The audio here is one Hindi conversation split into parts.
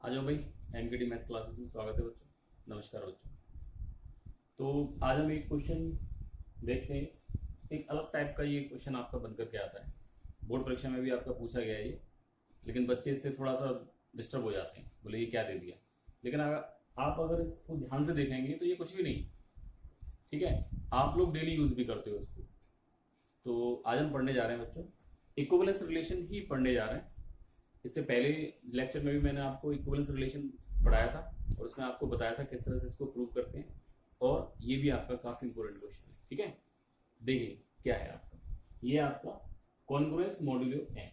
आ जाओ भाई। एमकेटी मैथ क्लासेस में स्वागत है बच्चों। नमस्कार बच्चों। तो आज हम एक क्वेश्चन देखते हैं। एक अलग टाइप का ये क्वेश्चन आपका बन करके आता है। बोर्ड परीक्षा में भी आपका पूछा गया है ये, लेकिन बच्चे इससे थोड़ा सा डिस्टर्ब हो जाते हैं, बोले ये क्या दे दिया। लेकिन अगर आप इसको ध्यान से देखेंगे तो ये कुछ भी नहीं, ठीक है। आप लोग डेली यूज भी करते हो इसको। तो आज हम पढ़ने जा रहे हैं बच्चों, इक्विवेलेंस रिलेशन ही पढ़ने जा रहे हैं। इससे पहले लेक्चर में भी मैंने आपको इक्विवेलेंस रिलेशन पढ़ाया था और उसमें आपको बताया था किस तरह से इसको प्रूव करते हैं, और ये भी आपका काफी इंपॉर्टेंट क्वेश्चन है, ठीक है। देखिए क्या है आपका, ये आपका कॉन्ग्रुएंस मॉड्यूलो एन।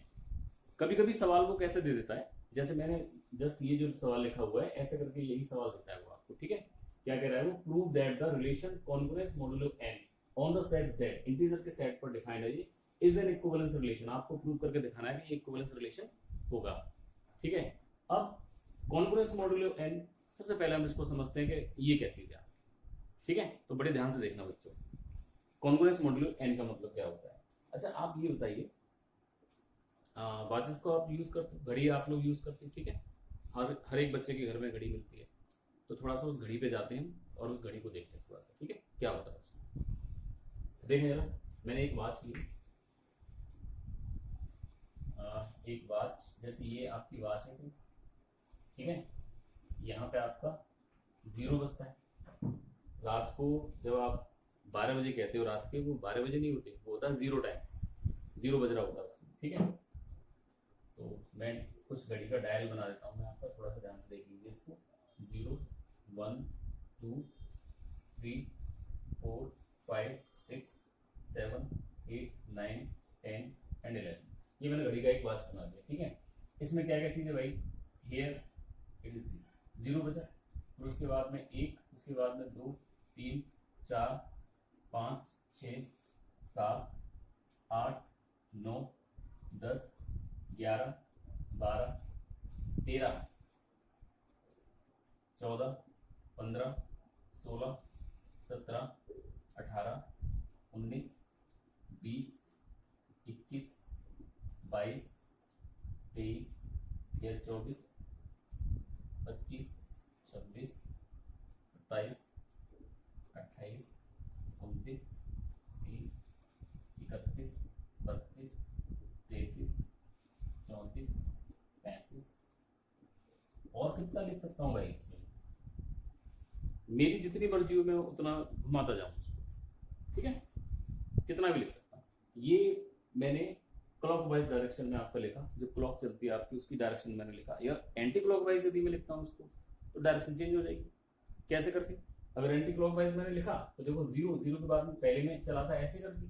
कभी कभी सवाल वो कैसे दे देता है, जैसे मैंने जस्ट ये जो सवाल लिखा हुआ है ऐसे करके यही सवाल देता है वो आपको, ठीक है। क्या कह रहा है वो, prove that the relation congruence modulo n on the set Z, integer के सेट पर डिफाइंड है, ये इज एन इक्विवेलेंस रिलेशन। आपको प्रूव करके दिखाना है कि इक्विवेलेंस रिलेशन होगा, ठीक है। अब कॉन्ग्रुएंस मॉड्यूलो एन, सबसे पहले हम इसको समझते हैं कि ये क्या चीज है, ठीक है। तो बड़े ध्यान से देखना बच्चों, कॉन्ग्रुएंस मॉड्यूलो एन का मतलब क्या होता है। अच्छा आप ये बताइए, वॉचेस को आप यूज करते हो, घड़ी आप लोग यूज करते हो, ठीक है। हर एक बच्चे के घर में घड़ी मिलती है, तो थोड़ा सा उस घड़ी पे जाते हैं और उस घड़ी को देखते हैं थोड़ा सा, ठीक है, क्या होता है उसमें। देखें जरा, मैंने एक वॉच ली, एक वॉच, जैसे ये आपकी वॉच है, ठीक है। यहाँ पे आपका 0 बजता है। रात को जब आप 12 बजे कहते हो रात के, वो 12 बजे नहीं होते, वो होता है 0 टाइम, 0 बज रहा होता है उसमें, ठीक है। तो मैं कुछ घड़ी का डायल बना देता हूँ मैं आपका, थोड़ा सा ध्यान से देख लीजिए इसको। 0 1 2 3 4 5 6 7 8 9 10 एंड 11। ये मैंने घड़ी का एक वॉच बना दिया, ठीक है। इसमें क्या क्या चीज़ है भाई, हेयर इट इज 0 बजा, फिर उसके बाद में 1, उसके बाद में 2 3 4 5 6 7 8 9 10 11 12 13 14 15 16 17 18 19 20 21 22 23 या 24 25 26 27 28 29 30 31 32 33 34 35, और कितना लिख सकता हूँ भाई इसमें, मेरी जितनी मर्जी हो मैं उतना घुमाता जाऊं उसको, ठीक है, कितना भी लिख सकता हूँ। ये मैंने क्लॉक वाइज डायरेक्शन में आपका लिखा, जो क्लॉक चलती है आपकी उसकी डायरेक्शन मैंने लिखा, या एंटी क्लॉक वाइज यदि मैं लिखता हूँ उसको तो डायरेक्शन चेंज हो जाएगी। कैसे करके, अगर एंटी क्लॉक वाइज मैंने लिखा तो देखो 0 0 के बाद में पहले में चला था ऐसे करके,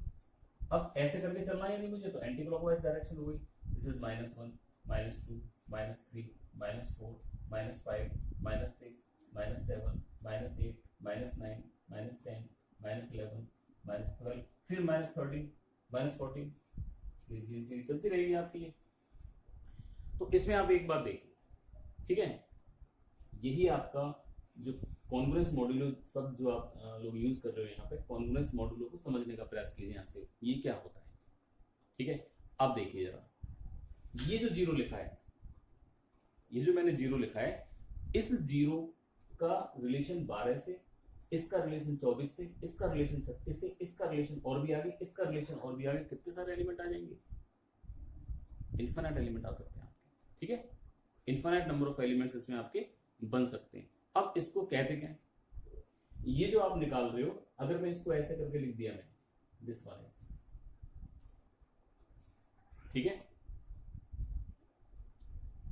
अब ऐसे करके चलना है नहीं मुझे, तो एंटी क्लॉक वाइज डायरेक्शन हो गई। दिस इज -1 -2 -3 -4 -5 -6 -7 -8 -9 -10 -11 -12, फिर -13 -14, सीधी चलती रहेगी आपकी ये। तो इसमें आप एक बात देखिए, ठीक है, यही आपका जो कॉन्ग्रुएंस मॉड्यूलो सब जो आप लोग यूज कर रहे हो यहाँ पे, कॉन्ग्रुएंस मॉड्यूलो को समझने का प्रयास कीजिए यहाँ से, ये क्या होता है, ठीक है। अब देखिए जरा, ये जो 0 लिखा है, ये जो मैंने 0 लिखा है, इस 0 का रिलेशन 12 से, इसका रिलेशन 24 से, इसका रिलेशन 36 से, इसका रिलेशन और भी आगे, इसका रिलेशन और भी आगे, कितने सारे एलिमेंट आ जाएंगे, इन्फिनिट एलिमेंट आ सकते हैं आपके, ठीक है। इन्फिनिट नंबर ऑफ एलिमेंट्स इसमें आपके बन सकते हैं। अब इसको कहते क्या है, ये जो आप निकाल रहे हो, अगर मैं इसको ऐसे करके लिख दिया मैंने, दिस वन इज, ठीक है,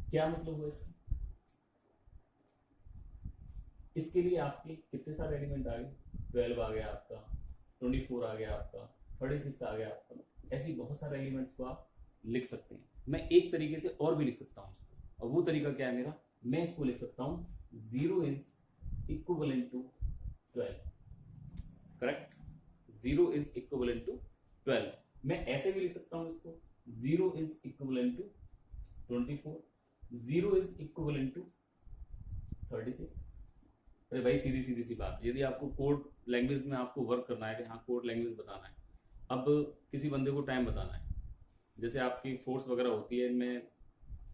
क्या मतलब हुआ इसका, इसके लिए आपके कितने सारे एलिमेंट आ गए, 12 आ गया आपका, 24 आ गया आपका, 36 आ गया आपका, ऐसी बहुत सारे एलिमेंट्स को आप लिख सकते हैं। मैं एक तरीके से और भी लिख सकता हूं इसको, और वो तरीका क्या है मेरा, मैं इसको लिख सकता हूं 0 is equivalent to 12, correct, 0 is equivalent to 12। मैं ऐसे भी लिख सकता हूं इसको, 0 is equivalent to 24, 0 is equivalent to 36। अरे भाई सीधी सीधी सी बात, यदि आपको कोड लैंग्वेज में आपको वर्क करना है कि हाँ कोड लैंग्वेज बताना है, अब किसी बंदे को टाइम बताना है, जैसे आपकी फोर्स वगैरह होती है इनमें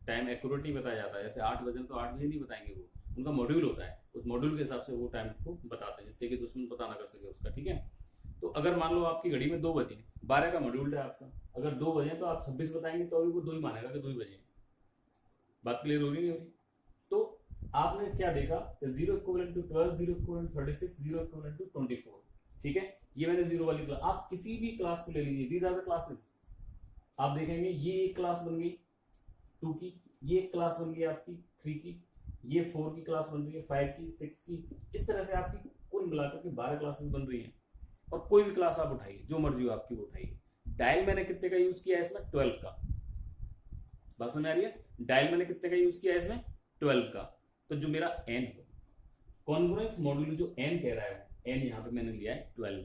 टाइम एक्यूरेट नहीं बताया जाता है, जैसे 8 बजे तो 8 बजे नहीं बताएंगे, वो उनका मॉड्यूल होता है, उस मॉड्यूल के हिसाब से वो टाइम को बताते हैं, जिससे कि दुश्मन पता ना कर सके उसका, ठीक है। तो अगर मान लो आपकी घड़ी में 2 बजे, 12 का मॉड्यूल है आपका, अगर 2 बजे तो आप 26 बताएंगे तो भी वो 2 ही मानेगा कि 2 ही बजे। बात क्लियर हो रही नहीं हो रही? तो आपने क्या देखा, 0 equivalent to 12, 0 equivalent to 36, 0 equivalent to 24, ठीक है। ये मैंने 0 वाली क्लास, आप किसी भी क्लास को ले लीजिए, दीज आर द क्लासेस। आप देखेंगे ये एक क्लास बन गई 2 की, ये एक क्लास बन गई आपकी 3 की, ये 4 की क्लास बन रही है, 5 की, 6 की, इस तरह से आपकी कुल मिलाकर के 12 क्लासेस बन रही हैं। और कोई भी क्लास आप उठाइए, जो मर्जी हो आपकी वो उठाइए। डायल मैंने कितने का यूज किया है इसमें, 12 का। बात समझ आ रही है? डायल मैंने कितने का यूज किया है इसमें, 12 का। तो जो मेरा n है, कॉन्ग्रुएंस मॉड्यूल जो n कह रहा है, n यहाँ पे मैंने लिया है 12,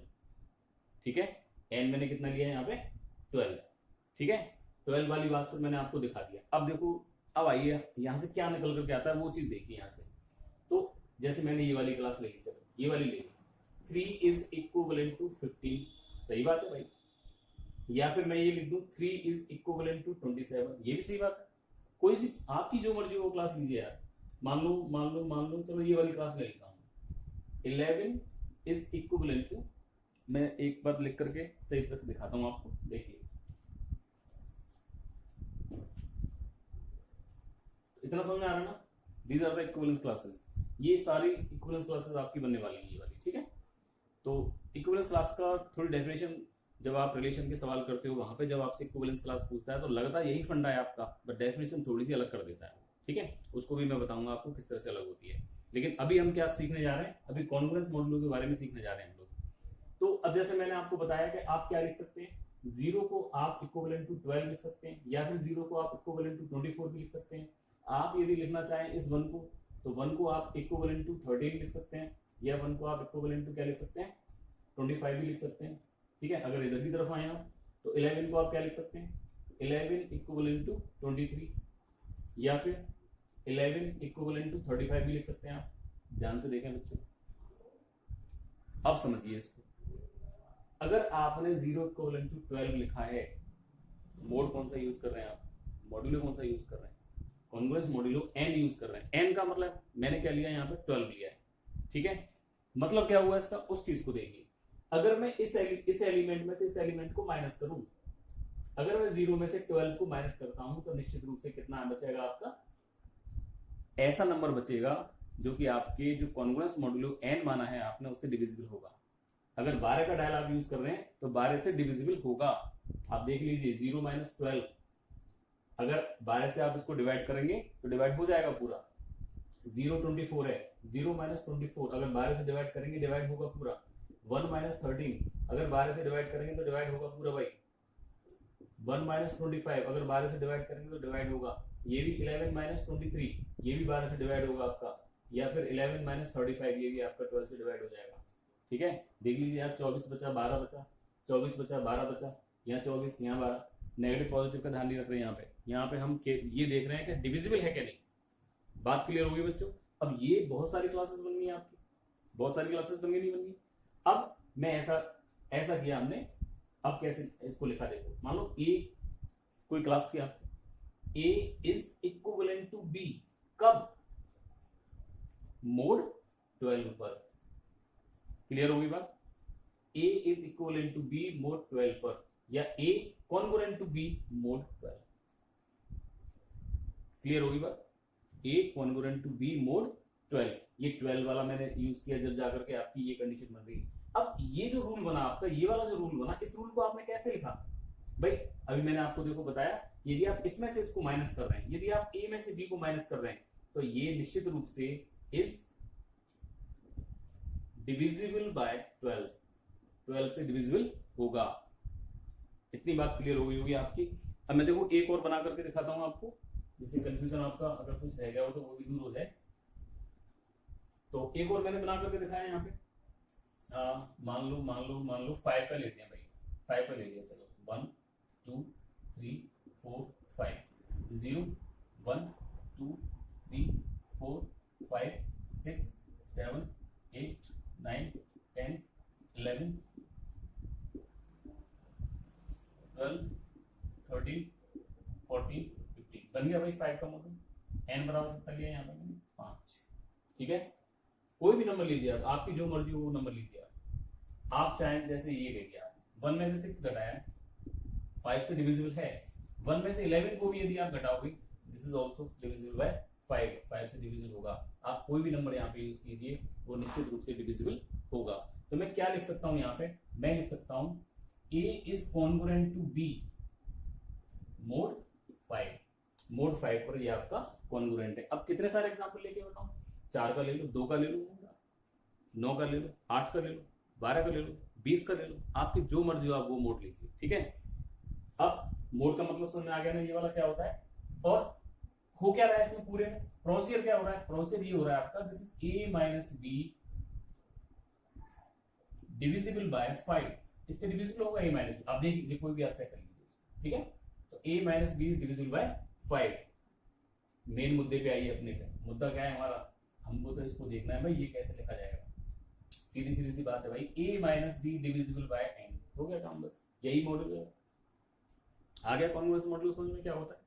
ठीक है। n मैंने कितना लिया है यहाँ पे, 12, ठीक है। 12 वाली बात फिर मैंने आपको दिखा दिया। अब देखो, अब आइए यहाँ से क्या निकल करके आता है वो चीज देखिए यहाँ से। तो जैसे मैंने ये वाली क्लास ले ली, चलो ये वाली ले ली, 3 इज इक्विवेलेंट टू 15, सही बात है भाई। या फिर मैं ये लिख दूं 3 इज इक्विवेलेंट टू 27, ये भी सही बात है। कोई सी आपकी जो मर्जी वो क्लास लीजिए यार। मान लो चलो ये वाली क्लास ले लेता हूँ, 11 इज इक्विवेलेंट टू, मैं एक बार लिख करके सही तरह से दिखाता हूँ आपको, देखिए इतना समझ में आ रहा है ना। These are the equivalence classes, ये सारी इक्विवेलेंस क्लासेस आपकी बनने वाली है ये वाली, ठीक है। तो इक्विवेलेंस क्लास का थोड़ी डेफिनेशन, जब आप रिलेशन के सवाल करते हो वहां पे जब आपसे इक्विवेलेंस क्लास पूछता है तो लगता है यही फंडा है आपका, बट डेफिनेशन थोड़ी सी अलग कर देता है, ठीक है। उसको भी मैं बताऊंगा आपको किस तरह से अलग होती है। लेकिन अभी हम क्या सीखने जा रहे हैं, अभी कॉन्ग्रुएंस मॉड्यूल के बारे में सीखने जा रहे हैं हम लोग। तो अब जैसे मैंने आपको बताया कि आप क्या लिख सकते हैं, 0 को आप इक्विवेलेंट टू 12 लिख सकते हैं, या फिर 0 को आप इक्विवेलेंट टू 24 भी लिख सकते हैं। आप यदि लिखना चाहें इस 1 को, तो 1 को आप इक्विवेलेंट टू 13 लिख सकते हैं, या 1 को आप इक्विवेलेंट टू क्या लिख सकते हैं, 25 भी लिख सकते हैं, ठीक है। अगर इधर की तरफ आए आप तो 11 को आप क्या लिख सकते हैं, 11 इक्विवेलेंट टू 23, या फिर 11 इक्विवेलेंट टू 35 भी लिख सकते हैं आप। ध्यान से देखें बच्चों, अब समझिए इसको। अगर आपने 0 इक्विवेलेंट टू 12 लिखा है, मोड कौन सा यूज कर रहे हैं आप, मॉड्यूलो कौन सा यूज कर रहे हैं, कॉन्ग्रुएंस मॉड्यूलो n यूज कर रहे हैं। n का मतलब मैंने क्या लिया यहाँ पे 12 लिया है, ठीक है। मतलब क्या हुआ इसका, उस चीज को देखिए। अगर मैं इस एलिमेंट में से इस एलिमेंट को माइनस करूं, अगर मैं 0 में से 12 को माइनस करता हूं तो निश्चित रूप से कितना बचेगा आपका, ऐसा नंबर बचेगा जो कि आपके जो कॉन्ग्रुएंस मॉड्यूलो n माना है आपने उससे डिविजिबल होगा। अगर 12 का डायल आप यूज कर रहे हैं तो 12 से डिविजिबल होगा। आप देख लीजिए 0 माइनस 12, अगर 12 से आप इसको डिवाइड करेंगे तो डिवाइड हो जाएगा पूरा। 0 24 है, 0 माइनस 24 अगर 12 से डिवाइड करेंगे डिवाइड होगा पूरा। 1 माइनस 13 अगर 12 से डिवाइड करेंगे तो डिवाइड होगा पूरा भाई। 1 माइनस 25 अगर 12 से डिवाइड करेंगे तो डिवाइड होगा। ये भी 11 माइनस 23 ये भी 12 से डिवाइड होगा आपका, या फिर 11 माइनस 35 ये भी आपका 12 से डिवाइड हो जाएगा, ठीक है। देख लीजिए आप 24 बचा, 12 बचा, 24 बचा, 12 बचा, यहाँ 24 यहाँ 12। नेगेटिव पॉजिटिव का ध्यान नहीं रख रहे हैं यहाँ पे हम ये देख रहे हैं कि डिविजिबल है कि नहीं। बात क्लियर होगी बच्चों। अब ये बहुत सारी क्लासेस बन गई आपकी, बहुत सारी क्लासेस बन गई, नहीं बन गई। अब मैं ऐसा किया हमने, अब कैसे इसको लिखा देखो। मान लो ए कोई क्लास थी आपकी, A is equivalent to B, कब, मोड 12 पर। क्लियर होगी बात। A is equivalent to B mod 12 पर, या A congruent to B mod 12। Clear होगी बात। A congruent to B mod 12, ये 12 वाला मैंने यूज किया जब जाकर के आपकी ये कंडीशन बन रही। अब ये जो रूल बना आपका, ये वाला जो रूल बना, इस रूल को आपने कैसे लिखा भाई। अभी मैंने आपको देखो बताया, यदि आप इसमें से इसको माइनस कर रहे हैं, यदि आप ए में से बी को माइनस कर रहे हैं, तो ये निश्चित रूप से इज डिविजिबल बाय 12, 12 से डिविजिबल होगा। इतनी बात क्लियर हो गई होगी आपकी। अब मैं देखो एक और बना करके दिखाता हूं आपको, जिससे कंफ्यूजन आपका अगर कुछ रह गया हो तो वो भी दूर हो जाए। तो एक और मैंने बना करके दिखाया यहाँ पे। मान लो 5 का लेते हैं भाई, 5 का ले लिया, चलो 1 2 3 4 5, 0 1 2 3 4 5 6 7 8 9 10 11 12 13 14 15, बन गया भाई 5 का मॉडल। एन बराबर कितना लिया यहाँ पे मैंने 5। ठीक है, कोई भी नंबर लीजिए आप, आपकी जो मर्जी हो वो नंबर लीजिए आप चाहें, जैसे ये ले लिया 1 में से 6 घटाया 5 से डिविजिबल है, 1 में से 11 को भी यदि आप घटाओगे this is also divisible by 5 से डिविजिबल होगा। आप कोई भी नंबर यहाँ पे यूज कीजिए वो निश्चित रूप से डिविजिबल होगा। तो मैं क्या लिख सकता हूँ यहाँ पे, मैं लिख सकता हूँ a is congruent to b mod 5। Mod 5 पर ये आपका कॉन्ग्रुएंट है। अब कितने सारे एग्जाम्पल लेके बताऊं, 4 का ले लो, 2 का ले लो, 9 का ले लो, 8 का ले लो, 12 का ले लो, 20 का ले लो, आपकी जो मर्जी हो आप वो मोड लीजिए। ठीक है, अब मोड का मतलब समझ में आ गया ना, ये वाला क्या होता है। और हो क्या रहा है इसमें पूरे में, प्रोसीजर क्या हो रहा है, प्रोसीजर ये हो रहा है आपका this is a minus B divisible by 5। इससे डिविजिबल होगा a माइनस बी, आप देखिए कोई भी आप चेक कर लीजिए। ठीक है, तो a minus b is divisible by 5। Main मुद्दे पे आइए अपने पे, मुद्दा क्या है हमारा, हमको तो इसको देखना है भाई ये कैसे लिखा जाएगा। सीधी सीधी सी बात है भाई, a minus B divisible by n, हो गया काम, बस यही मॉडल है। आ गया कॉन्ग्रुएंस मॉडल समझ में क्या होता है।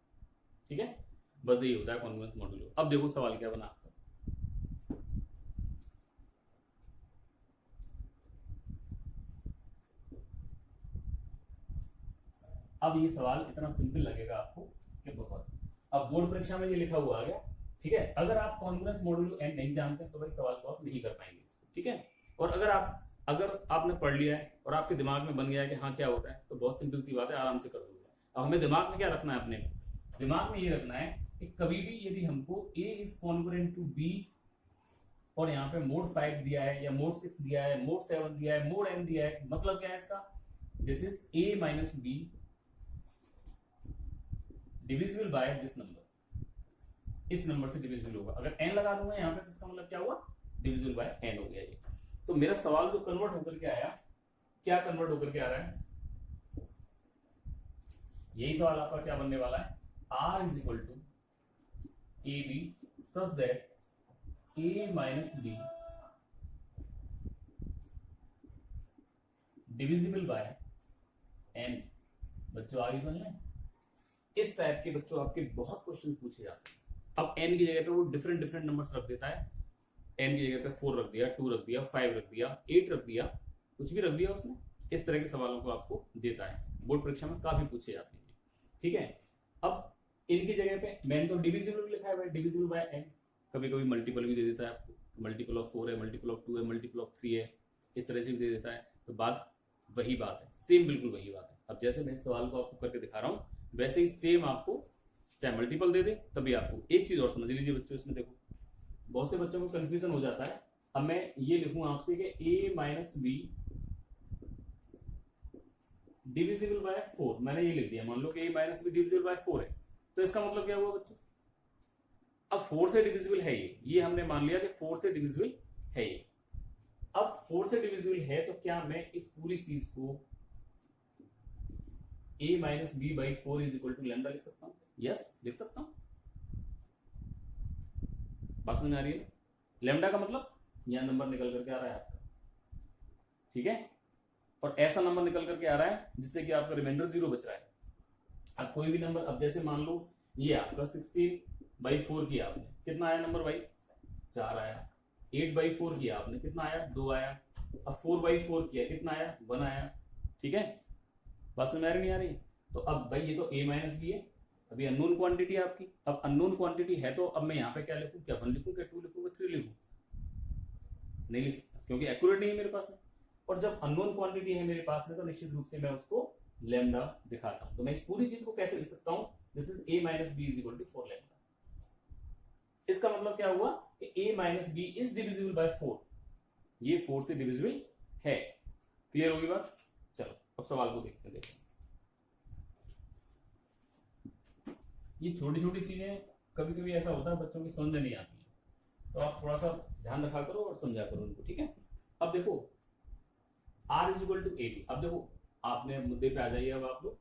ठीक है, बस यही होता है कॉन्ग्रुएंस मॉडल। अब देखो सवाल क्या बना आपका, अब ये सवाल इतना सिंपल लगेगा आपको कि बहुत, अब बोर्ड परीक्षा में ये लिखा हुआ आ गया। ठीक है, अगर आप कॉन्ग्रुएंस मॉडुलो एन नहीं जानते तो भाई सवाल को आप नहीं कर पाएंगे इसको। ठीक है, और अगर आपने पढ़ लिया है और आपके दिमाग में बन गया है कि हाँ क्या होता है, तो बहुत सिंपल सी बात है, आराम से कर दोगे। अब हमें दिमाग में क्या रखना है, अपने दिमाग में ये रखना है कि कभी भी यदि हमको a is congruent to b और यहाँ पे मोड 5 दिया है या मोड 6 दिया है, मोड 7 दिया है, मोड n दिया है, मतलब क्या है इसका, this is a minus B divisible by this number, इस नंबर से डिविजिबल होगा। अगर n लगा दूंगा यहाँ पे तो इसका मतलब क्या हुआ, डिविजिबल बाय n हो गया ये। तो मेरा सवाल जो कन्वर्ट होकर के आया, क्या कन्वर्ट होकर के आ रहा है, यही सवाल आपका क्या बनने वाला है, r is equal to a b such that a minus B divisible by n। बच्चों आगे समझ में, इस टाइप के बच्चों आपके बहुत क्वेश्चन पूछे जाते हैं। अब n की जगह पे वो डिफरेंट नंबर्स रख देता है, n की जगह पे 4 रख दिया, 2 रख दिया, 5 रख दिया, 8 रख दिया, कुछ भी रख दिया उसने। इस तरह के सवालों को आपको देता है, बोर्ड परीक्षा में काफी पूछे जाते हैं। ठीक है, अब इनकी जगह पे मैंने तो डिविजिबल लिखा है भाई, डिविजिबल बाय n। कभी कभी मल्टीपल भी दे देता है आपको, मल्टीपल ऑफ 4 है, मल्टीपल ऑफ 2 है, मल्टीपल ऑफ 3 है, इस तरह से भी दे देता है। तो बात वही बात है, सेम बिल्कुल वही बात है। अब जैसे मैं सवाल को आपको करके दिखा रहा हूँ वैसे ही सेम आपको चाहे मल्टीपल दे दे तभी आपको। एक चीज और समझ लीजिए बच्चों, इसमें देखो बहुत से बच्चों को कंफ्यूजन हो जाता है। अब मैं ये लिखूं आपसे कि a minus B divisible by 4, मैंने ये लिख दिया, मान लो कि a minus B divisible by 4 है, तो इसका मतलब क्या हुआ बच्चों, अब 4 से डिविजिबल है ये हमने मान लिया कि 4 से डिविजिबल है ये। अब 4 से डिविजिबल है तो क्या मैं इस पूरी चीज को a minus b by 4 is equal to lambda लिख सकता हूं? यस, लिख सकता हूं। बात समझ आ रही है? लैम्डा का मतलब यहां नंबर निकल करके आ रहा है आपका, ठीक है, और ऐसा नंबर निकल करके आ रहा है जिससे कि आपका रिमाइंडर 0 बच रहा है। अब कोई भी नंबर, अब जैसे मान लो ये आपका 16/4 किया आपने, कितना आया नंबर भाई, 4 आया। 8/4 किया आपने, कितना आया, 2 आया। अब 4/4 किया, कितना आया, 1 आया। ठीक है, बात समझ में आ रही नहीं आ रही? तो अब भाई ये तो a माइनस बी है, अभी अननोन क्वांटिटी है आपकी। अब अननोन क्वांटिटी है तो अब मैं यहाँ पे क्या लिखूं, क्या 1 लिखूं, क्या 2 लिखूं, क्या 3 लिखूं? नहीं लिख सकता क्योंकि एक्यूरेट नहीं है मेरे पास में। और जब अननोन क्वांटिटी है मेरे पास में तो निश्चित रूप से मैं उसको लैम्डा दिखाता हूं। तो मैं इस पूरी चीज को कैसे लिख सकता हूं, this is a minus b is equal to 4 lambda. इसका मतलब क्या हुआ कि a minus b is divisible by 4, ये 4 से डिविजिबल है। क्लियर होगी बात? चलो अब सवाल को देखते हैं। ये छोटी छोटी चीजें कभी कभी ऐसा होता है बच्चों की समझ में नहीं आती है, तो आप थोड़ा सा ध्यान रखा करो और समझा करो उनको। ठीक है, अब देखो r is equal to a b. अब देखो आपने मुद्दे पे आ जाइए। अब आप लोग,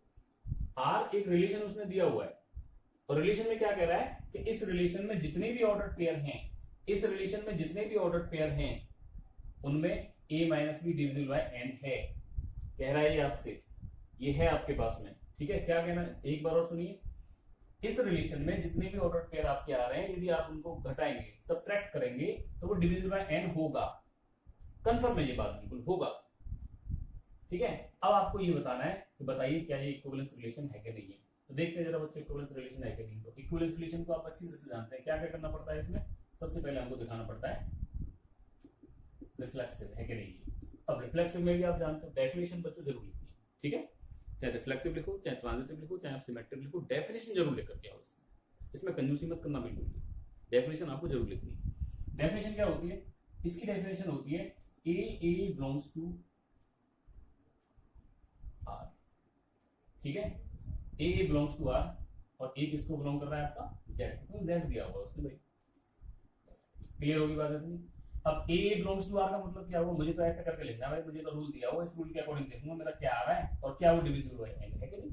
r एक रिलेशन उसने दिया हुआ है और रिलेशन में क्या कह रहा है कि इस रिलेशन में जितने भी ऑर्डर पेयर हैं, इस रिलेशन में जितने भी ऑर्डर पेयर हैं उनमें a minus B divisible by n है। कह रहा है ये आपसे, ये है आपके पास में। ठीक है, क्या कहना है, एक बार और सुनिए। इस रिलेशन में जितने भी ऑर्डर पेयर आपके आ रहे हैं, यदि आप उनको घटाएंगे, सब्ट्रैक्ट करेंगे, तो वो डिविजिबल बाय n होगा। कंफर्म है ये बात, बिल्कुल होगा। ठीक है, अब आपको ये बताना है कि बताइए क्या ये इक्विवेलेंस रिलेशन है कि नहीं है। तो देखते हैं जरा बच्चों इक्विवेलेंस रिलेशन है कि नहीं। तो इक्विवेलेंस रिलेशन को आप अच्छी तरह से जानते हैं। क्या क्या करना पड़ता है इसमें, सबसे पहले हमको दिखाना पड़ता है रिफ्लेक्सिव है कि नहीं है। अब रिफ्लेक्सिव में भी आप जानते हो डेफिनेशन बच्चों जरूर लिखनी है। ठीक है, चाहे रिफ्लेक्सिव लिखो, चाहे ट्रांजिटिव लिखो, चाहे आप सिमेट्रिक लिखो, डेफिनेशन जरूर लेकर के आओ। इसमें कंजूसी मत करना बिल्कुल भी, डेफिनेशन आपको जरूर लिखनी है। डेफिनेशन क्या होती है, इसकी डेफिनेशन होती है ए बिलोंग्स टू आर। ठीक है, ए बिलोंग्स टू आर, और ए किसको बिलोंग कर रहा है आपका जेड, तो जेड दिया हुआ उसने भाई। क्लियर होगी बात इतनी। अब ए बिलोंग्स टू आर का मतलब क्या हुआ, मुझे तो ऐसा करके लिखना है भाई, मुझे तो रूल दिया हुआ, इस रूल के अकॉर्डिंग देखूंगा मेरा क्या आ रहा है और क्या वो डिविजिबल बाय n है कि नहीं।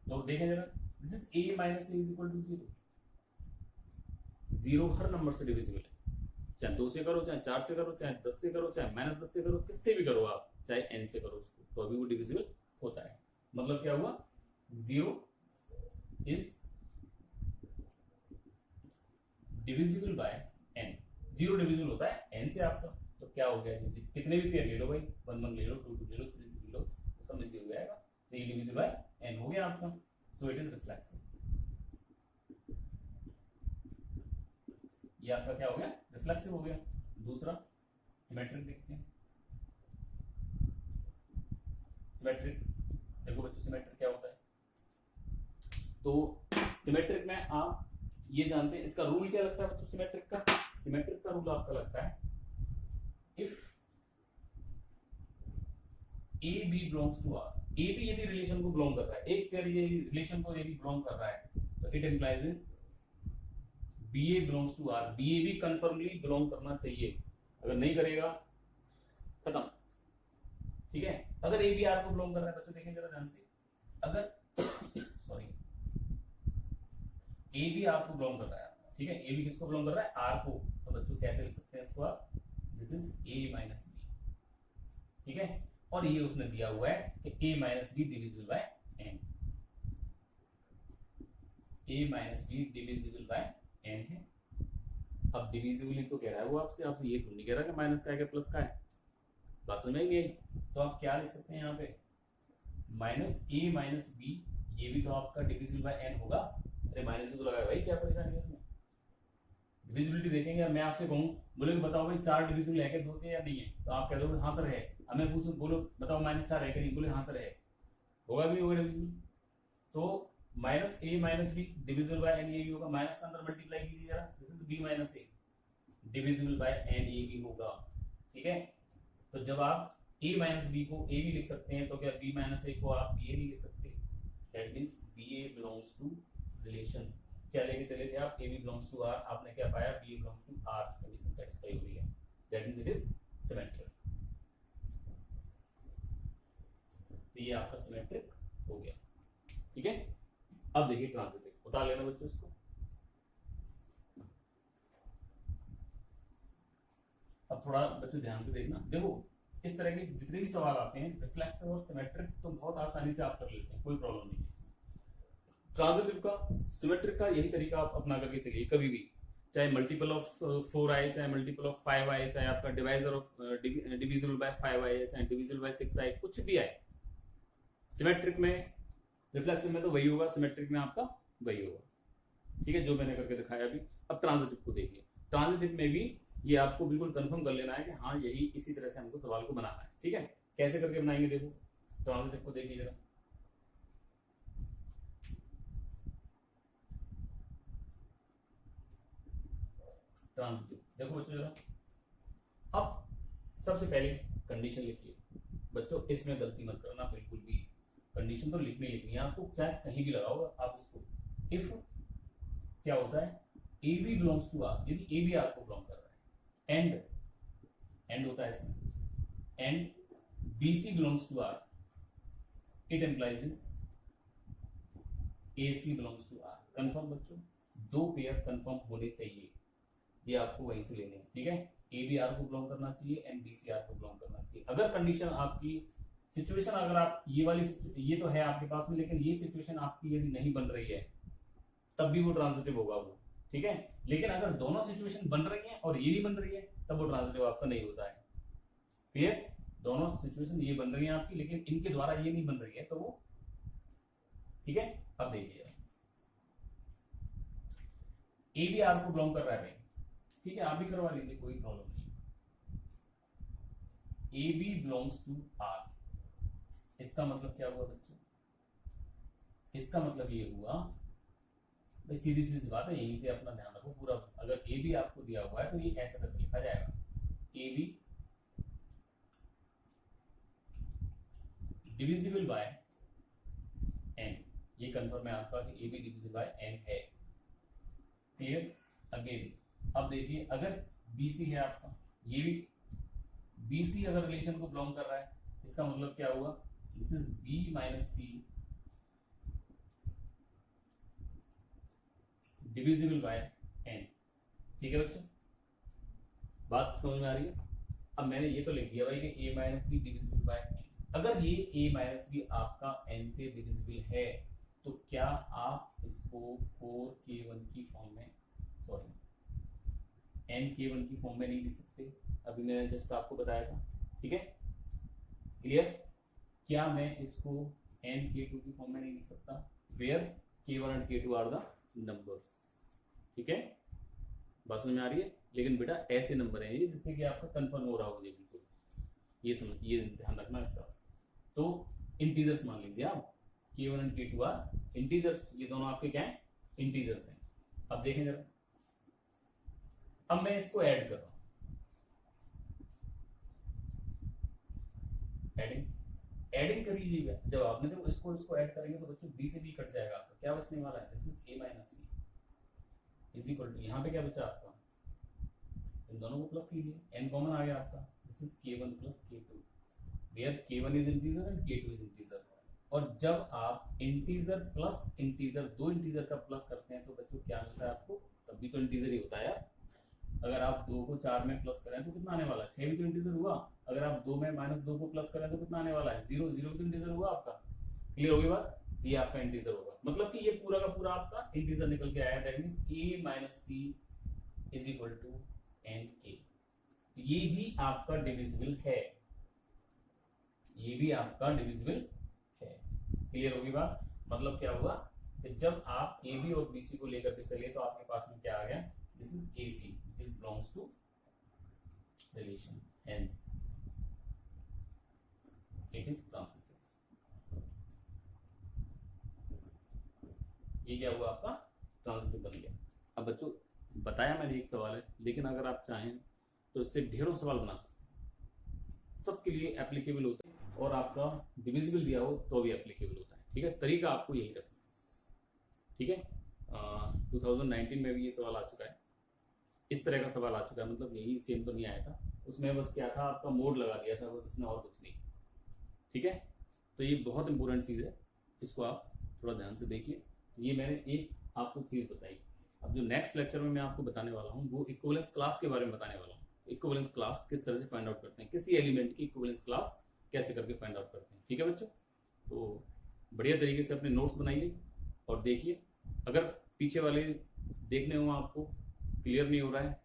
तो देखें जरा, this is a minus a is equal to 0। 0 हर नंबर से डिविजिबल है, चाहे 2 से करो, चाहे 4 से करो, चाहे 10 से करो, चाहे -10 से करो, किससे भी करो आप, चाहे n से करो उसको, तो अभी वो डिविजिबल होता है। मतलब क्या हुआ, 0 is divisible by n। 0 divisible होता है n से आपका। तो क्या हो गया, कितने भी पेयर ले लो भाई, 1 1 ले लो, 2 2 ले लो, 3 3 ले लो, तो सब में 0 हो जाएगा। तो ये डिविजिबल बाय n हो गया आपका। So it is reflexive. ये आपका क्या हो गया, रिफ्लेक्सिव हो गया। दूसरा सिमेट्रिक देखते हैं। सिमेट्रिक देखो बच्चों, सिमेट्रिक क्या होता है। तो सिमेट्रिक में आप ये जानते हैं, इसका रूल क्या लगता है बच्चों सिमेट्रिक का। सिमेट्रिक का रूल आपका लगता है, if a b belongs to R, a b यदि रिलेशन को बिलोंग कर रहा है, एक पेयर ये रिलेशन को यदि बिलोंग कर रहा है, तो it implies B A belongs to R. B A भी कंफर्मली बिलोंग करना चाहिए, अगर नहीं करेगा खत्म। ठीक है, अगर ए बी आर को बिलोंग कर रहा है, बच्चों देखें जरा ध्यान से, अगर सॉरी ए बी आर को बिलोंग कर रहा है, ठीक है, ए बी किसको बिलोंग कर रहा है, आर को, तो बच्चों कैसे लिख सकते हैं इसको आप, this is A minus B. ठीक है, और ये उसने दिया हुआ है कि A minus B divisible by N. A minus B divisible by N है। अब डिविजिबल तो कह रहा है वो आपसे, आपसे ये तो नहीं कह रहा कि माइनस का है कि प्लस का है, बात समझ में आई। तो आप क्या लिख सकते हैं यहाँ पे, माइनस ए माइनस बी, ये भी तो आपका डिविजिबल बाय एन होगा। अरे माइनस तो लगाया भाई, क्या परेशानी है इसमें। डिविजिबिलिटी देखेंगे, मैं आपसे कहूँ, बोले बताओ भाई 4 डिविजिबल है क्या 2 से या नहीं है, तो आप कह दोगे हाँ सर है। अब मैं पूछूं, बोलो बताओ -4 है कि नहीं, बोले हाँ सर है, होगा भी होगा डिविजिबल। तो minus a minus B divisible by n, ये भी होगा। माइनस के अंदर मल्टीप्लाई कीजिए जरा, this is b minus a divisible by n, ये भी होगा। ठीक है, तो जब आप ए माइनस बी को ए भी लिख सकते हैं, तो क्या बी माइनस ए को आप बी ए नहीं लिख सकते। That means b A belongs to relation. क्या लेके चले थे आप, a b belongs to R, आपने क्या पाया, b A belongs to R, condition satisfy हो रही है। That means it is symmetric. तो ये आपका सिमेट्रिक हो गया। ठीक है, अब देखिए ट्रांजिटिव, उतार लेना बच्चों इसको। अब थोड़ा बच्चों ध्यान से देखना, देखो इस तरह के जितने भी सवाल आते हैं रिफ्लेक्सिव और सिमेट्रिक, तो बहुत आसानी से आप कर लेते हैं, कोई प्रॉब्लम नहीं है इसमें। ट्रांजिटिव का, सिमेट्रिक का यही तरीका आप अपना करके चलिए कभी भी, चाहे मल्टीपल ऑफ 4 आए, चाहे मल्टीपल ऑफ 5 आए, चाहे आपका डिवाइजर ऑफ डिविजिबल बाय 5 आए, चाहे डिविजिबल बाय 6 आए, कुछ भी आए, सिमेट्रिक में, रिफ्लेक्सिव में तो वही होगा, सिमेट्रिक में आपका वही होगा। ठीक है, जो मैंने करके दिखाया अभी। अब ट्रांजिटिव को देखिए, ट्रांजिटिव में भी ये आपको बिल्कुल कंफर्म कर लेना है कि हाँ यही इसी तरह से हमको सवाल को बनाना है। ठीक है, कैसे करके बनाएंगे देखो, ट्रांजिटिव को देखिए जरा। ट्रांजिटिव देखो बच्चों जरा, अब सबसे पहले कंडीशन लिखिए बच्चों, इसमें गलती मत करना बिल्कुल भी, कंडीशन तो लिखनी है आपको, चाहे कहीं भी लगाओ आप इसको। इफ क्या होता है, a b belongs to R, यदि ए बी आर को बिलोंग कर रहा है, एंड होता है इसमें, and b c belongs to R, it implies a c belongs to R. Confirm बच्चों, 2 पेयर कंफर्म होने चाहिए, ये आपको वहीं से लेने हैं। ठीक है, ए बी आर को बिलोंग करना चाहिए एंड बी सी आर को बिलोंग करना चाहिए। अगर कंडीशन आपकी सिचुएशन, अगर आप ये वाली, ये तो है आपके पास में, लेकिन ये सिचुएशन आपकी यदि नहीं बन रही है, तब भी वो ट्रांजिटिव होगा वो, ठीक है। लेकिन अगर दोनों सिचुएशन बन रही है और ये नहीं बन रही है तब वो ट्रांजिटिव आपका नहीं होता है। क्लियर? दोनों सिचुएशन ये बन रही है आपकी लेकिन इनके द्वारा ये नहीं बन रही है तो वो, ठीक है। अब देखिए ए भी आर को बिलोंग कर रहा है भाई, ठीक है, आप भी करवा लीजिए, कोई प्रॉब्लम नहीं। A b belongs to R, इसका मतलब क्या हुआ बच्चों? इसका मतलब ये हुआ भाई, सीधी सीधी बात है, यहीं से अपना ध्यान रखो पूरा। अगर ए बी आपको दिया हुआ है तो ये ऐसा करके लिखा जाएगा, a b divisible by n, ये कंफर्म है आपका कि a b divisible by N है। क्लियर? अगेन अब देखिए, अगर बीसी है आपका, ये भी बीसी अगर रिलेशन को बिलोंग कर रहा है, इसका मतलब क्या हुआ? This is b minus c divisible by n. ठीक है बच्चों, बात समझ में आ रही है? अब मैंने ये तो लिख दिया भाई कि A minus B divisible by N. अगर ये ए माइनस बी आपका एन से डिविजिबल है तो क्या आप इसको 4k1 की फॉर्म में, सॉरी nk1 की फॉर्म में नहीं लिख सकते? अभी मैंने जस्ट आपको बताया था, ठीक है। क्लियर? क्या मैं इसको nk2 की फॉर्म में नहीं लिख सकता? Where k1 and k2 are the numbers, ठीक है। बात समझ में आ रही है? लेकिन बेटा ऐसे नंबर हैं ये जिससे कि आपका कंफर्म हो रहा हो, मुझे बिल्कुल ये समझ, ये ध्यान रखना इसका। तो इंटीजर्स मान लीजिए आप, k1 and k2 are integers, ये दोनों आपके क्या है? इंटीजर्स हैं। अब देखें जरा, अब मैं इसको ऐड कर रहा हूं, एडिंग करिए जब आपने, देखो इसको ऐड करेंगे तो बच्चों बी से बी कट जाएगा, आपका क्या बचने वाला है? This is a minus c is equal to, यहाँ पे क्या बचा आपका? इन दोनों को प्लस कीजिए, n कॉमन आ गया आपका, this is k1 plus k2 where k1 is integer and k2 is integer. और जब आप इंटीजर प्लस इंटीजर, दो इंटीजर का प्लस करते हैं तो बच्चों क्या मिलता है आपको? तब भी तो इंटीजर ही होता है यार। अगर आप 2 को 4 में प्लस करें तो कितना आने वाला है? 6 भी तो इंटीजर हुआ। अगर आप 2 में -2 को प्लस करें तो कितना आने वाला है? 0, 0 तो इंटीजर हुआ आपका। क्लियर होगी बात? ये आपका इंटीजर होगा, मतलब कि ये पूरा का पूरा आपका इंटीजर निकल के आया। That means a minus c is equal to nk। ये भी आपका डिविजिबल है, ये भी आपका डिविजिबल है। क्लियर होगी बात? मतलब क्या हुआ कि जब आप ए बी और बी सी को लेकर के चले तो आपके पास में क्या आ गया? This is a c which is belongs to relation, hence it is transitive. ये क्या हुआ आपका? ट्रांजिटिव बन गया। अब बच्चों बताया मैंने एक सवाल है, लेकिन अगर आप चाहें तो इससे ढेरों सवाल बना सकते हैं, सबके लिए एप्लीकेबल होता है, और आपका डिविजिबल दिया हो तो भी एप्लीकेबल होता है। ठीक है, तरीका आपको यही रखना है। ठीक है, 2019 में भी ये सवाल आ चुका है, इस तरह का सवाल आ चुका है, मतलब यही सेम तो नहीं आया था उसमें, बस क्या था आपका मोड लगा दिया था बस, उसमें और कुछ नहीं। ठीक है, तो ये बहुत इंपॉर्टेंट चीज़ है, इसको आप थोड़ा ध्यान से देखिए। ये मैंने एक आपको चीज़ बताई। अब जो नेक्स्ट लेक्चर में मैं आपको बताने वाला हूँ वो इक्विवेलेंस क्लास के बारे में बताने वाला हूँ। इक्विवेलेंस क्लास किस तरह से फाइंड आउट करते हैं, किसी एलिमेंट की इक्विवेलेंस क्लास कैसे करके फाइंड आउट करते हैं। ठीक है बच्चों, तो बढ़िया तरीके से अपने नोट्स बनाइए और देखिए। अगर पीछे वाले देखने हो आपको क्लियर नहीं हो रहा है,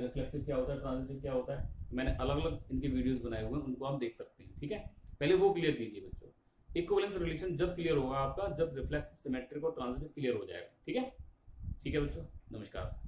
रिफ्लेक्सिव क्या होता है, ट्रांजिटिव क्या होता है, मैंने अलग अलग इनके वीडियोस बनाए हुए हैं, उनको आप देख सकते हैं। ठीक है, पहले वो क्लियर कीजिए बच्चों। इक्विवेलेंस रिलेशन जब क्लियर होगा आपका, जब रिफ्लेक्सिव, सिमेट्रिक और ट्रांजिटिव क्लियर हो जाएगा। ठीक है, ठीक है बच्चों, नमस्कार।